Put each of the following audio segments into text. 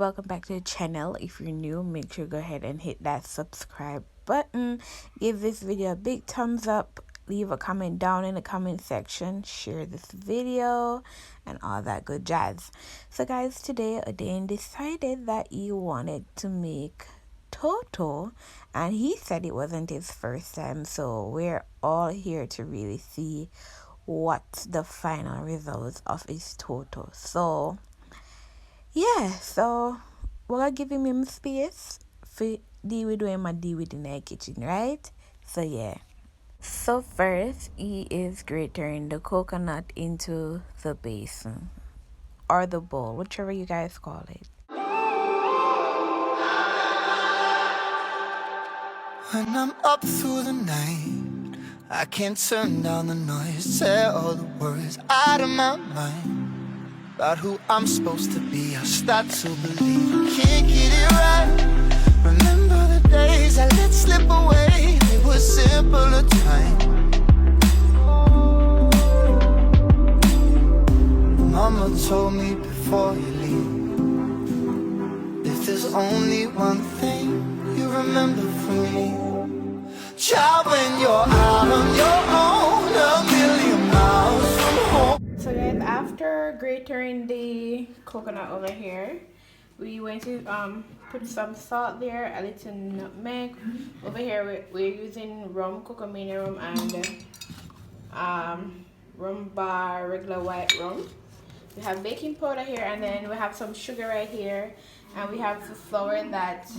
welcome back to the channel. If you're new, make sure to go ahead and hit that subscribe button, give this video a big thumbs up, leave a comment down in the comment section, share this video and all that good jazz. So guys, today Adane decided that he wanted to make Toto, and he said it wasn't his first time, so we're all here to really see what's the final results of his Toto. So yeah, so we're gonna give him space for deal with him and deal with in the kitchen, right? So yeah. So first he is grating the coconut into the basin or the bowl, whichever you guys call it. When I'm up through the night, I can't turn down the noise, say all the words out of my mind about who I'm supposed to be. I start to believe I can't get it right. Remember the days I let slip away, they were simpler times. Mama told me before you leave, if there's only one thing you remember from me, child, when you're out on your own, a million miles from home. So guys, after grating the coconut over here, we went to put some salt there, a little nutmeg. Over here we're using rum, Cocomania rum, and rum bar, regular white rum. We have baking powder here, and then we have some sugar right here, and we have the flour that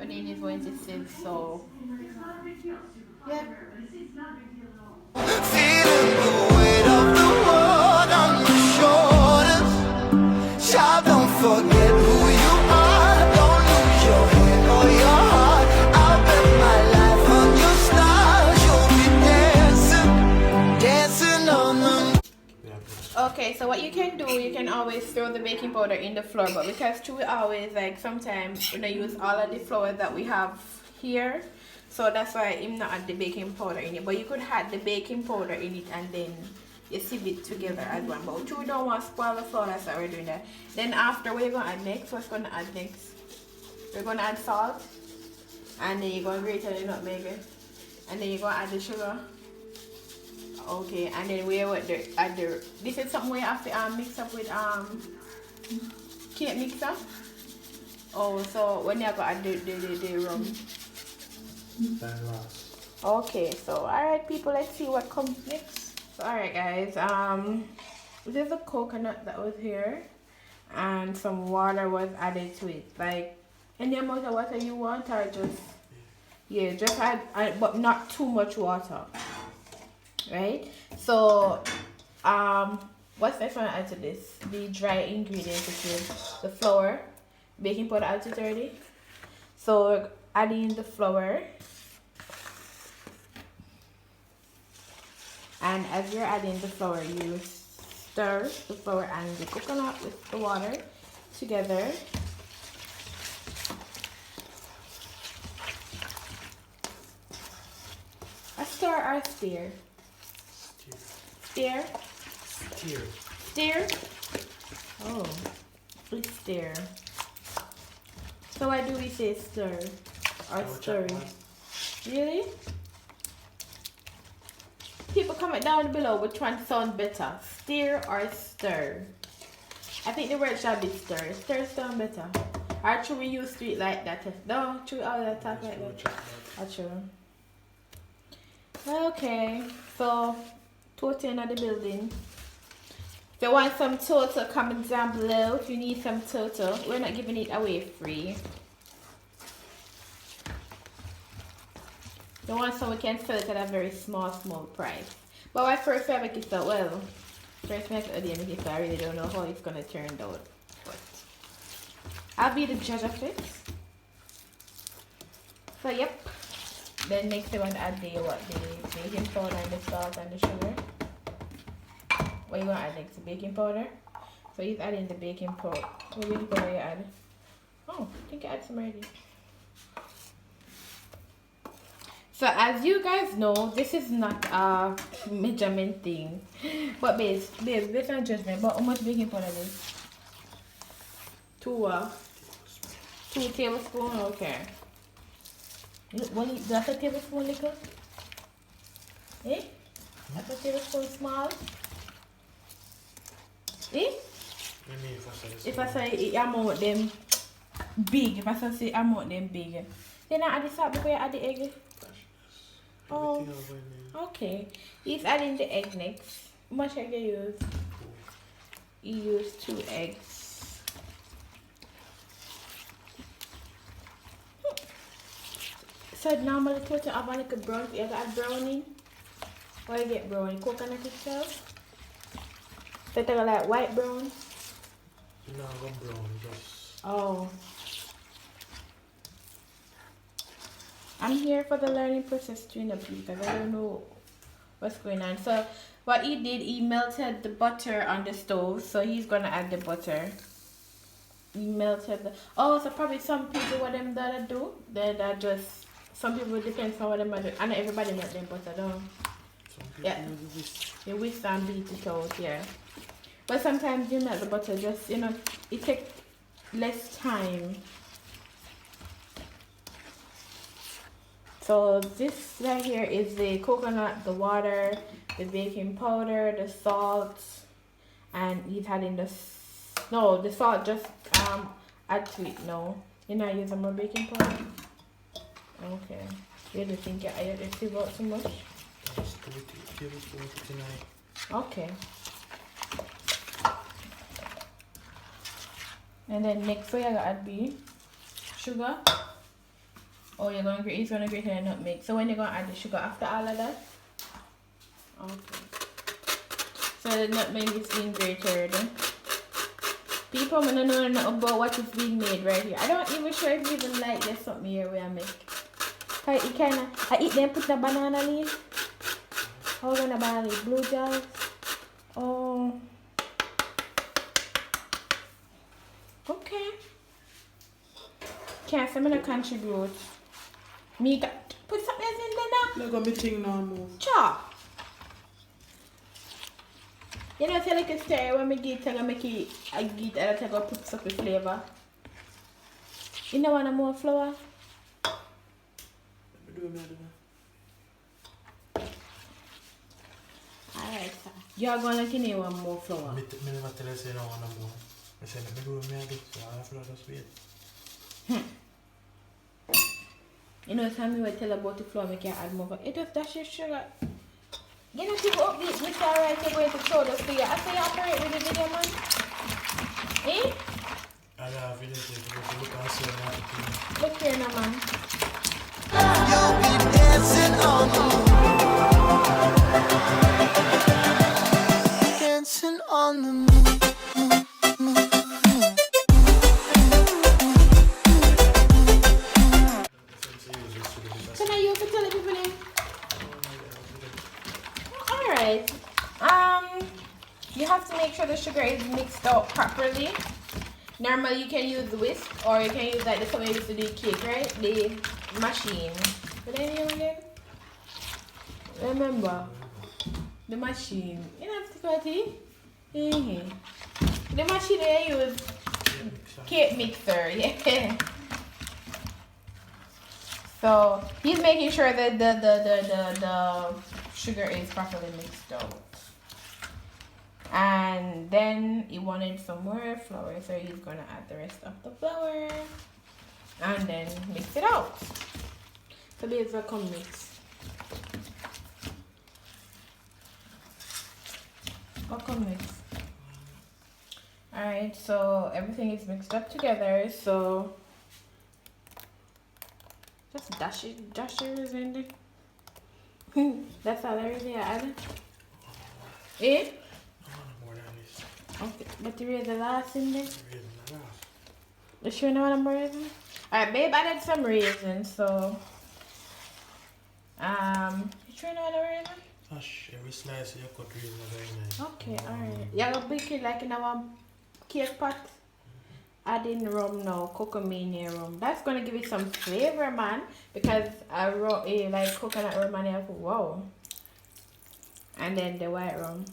Adane is going to sieve. So yeah. Feeling the weight of the world on your shoulders. Child, don't forget who you are. Don't lose your head or your heart. I'll bet my life on your stars. You'll be dancing, dancing on them. Okay, so what you can do, you can always throw the baking powder in the flour, but because we always, like, sometimes we don't use all of the flour that we have here, so that's why I'm not add the baking powder in it. But you could add the baking powder in it and then you sieve it together as one. But we don't want to spoil the flour, that's why we're doing that. Then after, what you're going to add next? What's going to add next? We're going to add salt, and then you're going to grate the nutmeg, and then you're going to add the sugar. Okay, and then we would add the, this is something we have to mix up with cake mixer. Oh, so when you're going to add the rum. Okay, so alright people, let's see what comes next. So alright guys, there's a coconut that was here and some water was added to it, like any amount of water you want, or just, yeah, just add but not too much water, right? So what's next one to add to this? The dry ingredients, which is the flour, baking powder, add to 30. So adding the flour, and as you're adding the flour, you stir the flour and the coconut with the water together. A stir or a steer? Steer? Steer. Steer? Oh, please steer. So why do we say stir or stir? Really? People comment down below which one sounds better, steer or stir. I think the word should be stir. Stir sounds better. Or should we use to it like that? No, should we all talk like that? True. Okay, so Toto in the building. If you want some Toto, comment down below. If you need some Toto, we're not giving it away free. The one so we can sell it at a very small price. But I first I make it so well. First make it again, because I really don't know how it's gonna turn out. But I'll be the judge of it. So yep. Then next I want to add the baking powder and the salt and the sugar. What you gonna add next? The baking powder. So he's adding the baking powder. What baking powder you add? Oh, I think I add some already. So as you guys know, this is not a measurement thing, but based on judgment. But how much baking powder is? 2 2 tablespoons, okay. That's a tablespoon little? Eh? That's a tablespoon small? Eh? If I say I'm out them big, if I say I'm out them big. Then I add the salt before I add the egg? Oh, okay. He's adding the egg next. How much egg you use? You use 2 eggs. So normally TOTO have like a brown, you got brownie? Or you get brownie? Coconut itself? So you take like white brown? No, I got brown, just... Oh. I'm here for the learning process too, because I don't know what's going on. So what he did, he melted the butter on the stove, so he's gonna add the butter. He melted the, oh, so probably some people what them that do, that just, some people depends on what them do. I know everybody melt them butter down. Some people Yeah, you whisk and beat it out, yeah. But sometimes you melt the butter, just, you know, it takes less time. So this right here is the coconut, the water, the baking powder, the salt, and he's adding the salt just add to it now. You're not using more baking powder? Okay. You don't think I receive out so much? Okay. And then next so you're gonna add sugar. Oh, he's gonna grate the nutmeg. So when you're gonna add the sugar after all of that? Okay. So the nutmeg is being grated. People may not know nothing about what is being made right here. I don't even sure if you even like there's something here where I make. I eat them put the banana leaf. How gonna banana leaf? Blue jars. Oh. Okay. Can't say I'm gonna contribute. Me put something else in there now. Look gonna be thing now move. Cha. You know, I like a stir when I get it, I make it, I get it, I go put some flavor. You know want more flour? Alright, sir. You're going to need one more flour. I never tell you say no one more. I said, let me do me again, so I have to just wait. You know, some people tell about the flour, make you add more. It just dash your sugar. You know, people update with alright, you're going to throw this to you. I say you operate with the video, man. Eh? I have video to look and see what Look here now, man. you'll be dancing on the moon. Dancing on the moon. Can I use it to tell the people in? Alright. You have to make sure the sugar is mixed out properly. Normally you can use the whisk or you can use like the way you used to do cake, right? The machine. What I name again? Remember? The machine. You know difficulty? The machine I use cake mixer, yeah. So he's making sure that the sugar is properly mixed out. And then he wanted some more flour, so he's gonna add the rest of the flour and then mix it out. So there's a come mix. Come mix. Alright, so everything is mixed up together, so just dash yours in there. That's all there is there, add. Eh? Okay, but you read the last in there? You sure you know what I'm raising? Alright, babe, I did some raisins, so you sure you know what I'm raising? Gosh, every slice you cut raisin very nice. Okay, alright. You're gonna bake it like in our cake pot. Adding rum now, Cocomania rum. That's gonna give it some flavor, man. Because I wrote like coconut rum and wow. And then the white rum.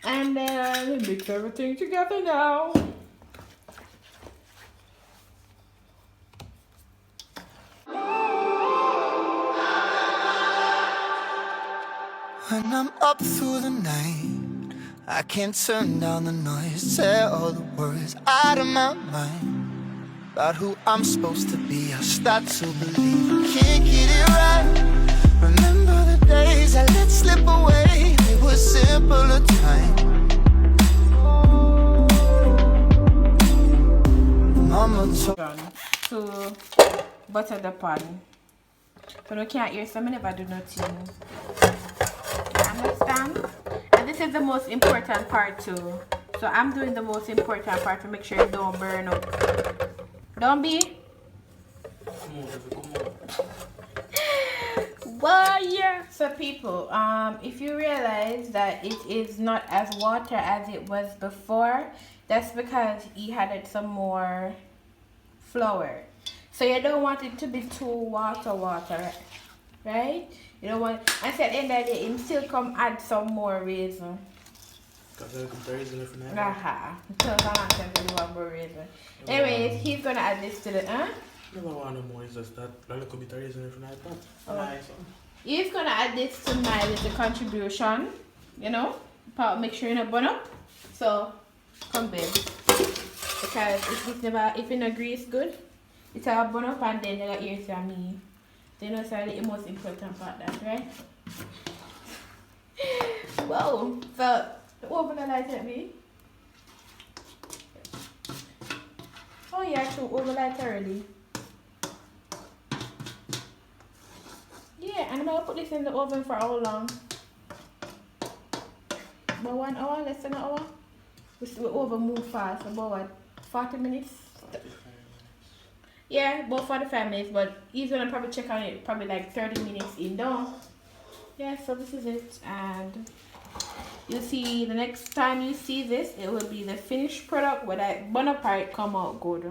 And then mix everything together now. When I'm up through the night, I can't turn down the noise. Say all the words out of my mind about who I'm supposed to be. I start to believe I can't get it right. Remember the days I let slip away. They were simpler times. Mama told to butter the pan. So you can't hear some, I never do nothing. Understand? And this is the most important part too. So I'm doing the most important part to make sure it don't burn up. Don't be. Well, yeah. So people, if you realize that it is not as water as it was before, that's because he added some more flour. So you don't want it to be too water, right? You don't want, and at the end of the day, him still come add some more raisin. Because I could raisin if not. Raisin. Anyways, he's gonna add this to the Never want no more, it's just that a little bit of raisin if not. Nice. He's gonna add this to my little contribution, you know, make sure you not burn up. So come babe, because if it not grease good, it's a burn up and then you got ears to me. Then you know, so the most important part, that right? Whoa, so the oven light at me. Oh yeah, true, oven light already. Yeah, and I'm gonna put this in the oven for how long? About 1 hour, less than an hour. The oven move fast, about what, 40 minutes? 45 minutes. Yeah, about 45 minutes, but he's gonna probably check on it probably like 30 minutes in though. Yeah, so this is it, and you'll see the next time you see this, it will be the finished product where that bun part come out good.